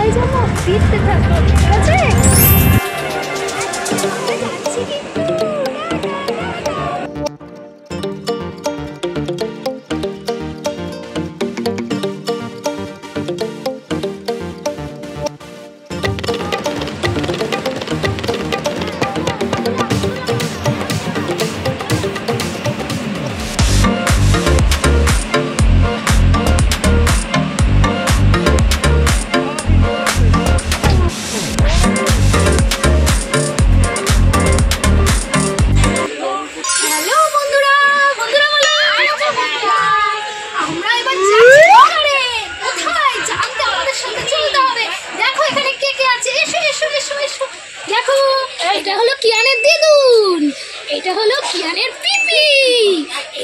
কোথায় যাবো ফিরতে থাকবো, ঠিক আছে? এটা হলো কিয়ানের দিদুন, এটা হলো কিয়ানের পিপি,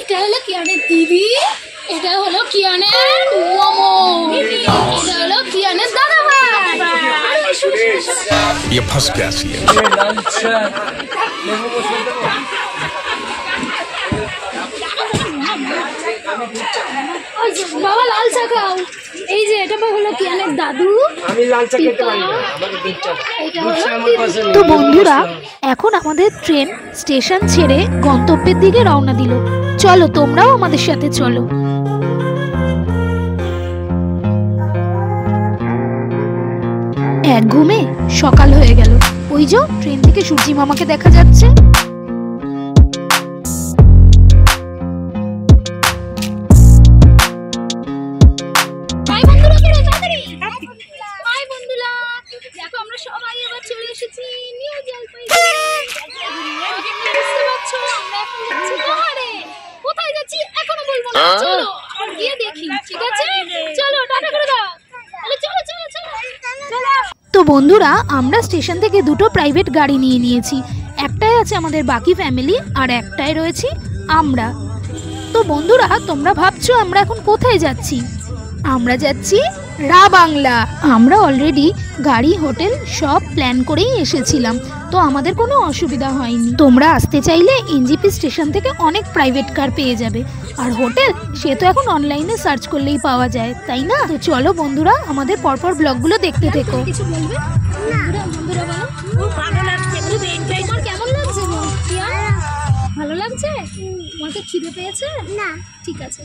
এটা হলো কিয়ানের দিদি, এটা হলো কিয়ানের মোমো, এটা হলো কিয়ানের দাদা ভাই। ये फंस गया सी বাবা লাল চা খাও। এই যে এটা হলো কিয়ানের দাদু, আমি লাল চা খেতে পারি না, আমাকে দুধ চা। তো বন্ধুরা এখন আমাদের ট্রেন স্টেশন ছেড়ে গন্তব্যের দিকে রওনা দিল। চলো তোমরাও আমাদের সাথে চলো। এক ঘুমে সকাল হয়ে গেল। ওই যে ট্রেন থেকে সূর্যি মামাকে দেখা যাচ্ছে। তো বন্ধুরা আমরা স্টেশন থেকে দুটো প্রাইভেট গাড়ি নিয়ে নিয়েছি। একটাই আছে আমাদের বাকি ফ্যামিলি আর একটাই রয়েছি আমরা। তো বন্ধুরা তোমরা ভাবছো আমরা এখন কোথায় যাচ্ছি? আমরা যাচ্ছি রা বাংলা। আমরা অলরেডি গাড়ি হোটেল সব প্ল্যান করেই এসেছিলাম, তো আমাদের কোনো অসুবিধা হয়নি। তোমরা আসতে চাইলে এনজিপি স্টেশন থেকে অনেক প্রাইভেট কার পেয়ে যাবে। আর হোটেল সে তো এখন অনলাইনে সার্চ করলেই পাওয়া যায়, তাই না? তো চলো বন্ধুরা আমাদের পরপর ব্লগগুলো দেখতে থেকো। কিছু বলবে? বন্ধুরা বলো। খুব ভালো লাগছে, খুব এনজয়। তোমার কেমন লাগছে গো? ভালো লাগছে? তোমাকে খিদে পেয়েছে? না, ঠিক আছে।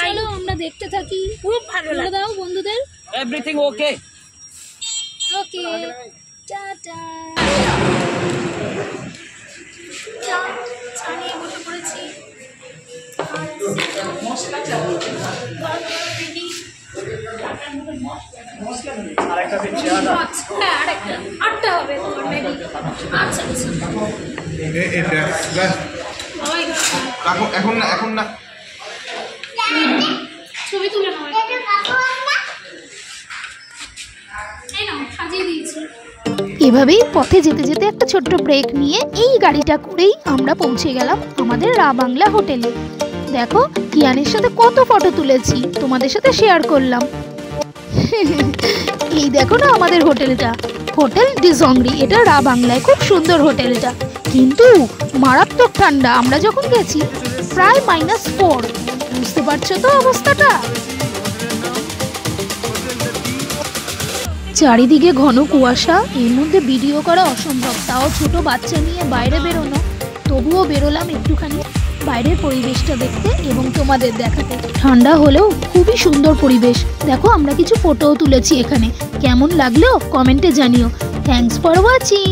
চলো আমরা দেখতে থাকি। খুব ভালো লাগে। দাও বন্ধুদের। এভরিথিং ওকে ওকে, টাটা। ছানিয়ে বসে পড়েছি। আরেকটা দিচ্ছি আদা। হ্যাঁ আরেকটা, আটটা হবে তোমার ম্যাগি। আচ্ছা এখন না এখন না ছবি তুলে নাও। এই নাও সাজিয়ে দিয়েছি। এভাবেই পথে যেতে যেতে একটা ছোট্ট ব্রেক নিয়ে এই গাড়িটা করেই আমরা পৌঁছে গেলাম আমাদের রা বাংলা হোটেলে। দেখো কিয়ানের সাথে কত ফটো তুলেছি, তোমাদের সাথে শেয়ার করলাম। এই দেখো না আমাদের হোটেলটা, হোটেল ডিজংরি। এটা রা বাংলায়, খুব সুন্দর হোটেলটা, কিন্তু মারাত্মক ঠান্ডা। আমরা যখন গেছি প্রায় -4। বুঝতে পারছো তো অবস্থাটা? চারিদিকে ঘন কুয়াশা, এর মধ্যে ভিডিও করা অসম্ভব। তাও ছোট বাচ্চা নিয়ে বাইরে বেরোনো, তবুও বেরোলাম একটুখানি বাইরের পরিবেশটা দেখতে এবং তোমাদের দেখাতে। ঠান্ডা হলেও খুবই সুন্দর পরিবেশ। দেখো আমরা কিছু ফটোও তুলেছি এখানে, কেমন লাগলো কমেন্টে জানিও। Thanks for watching.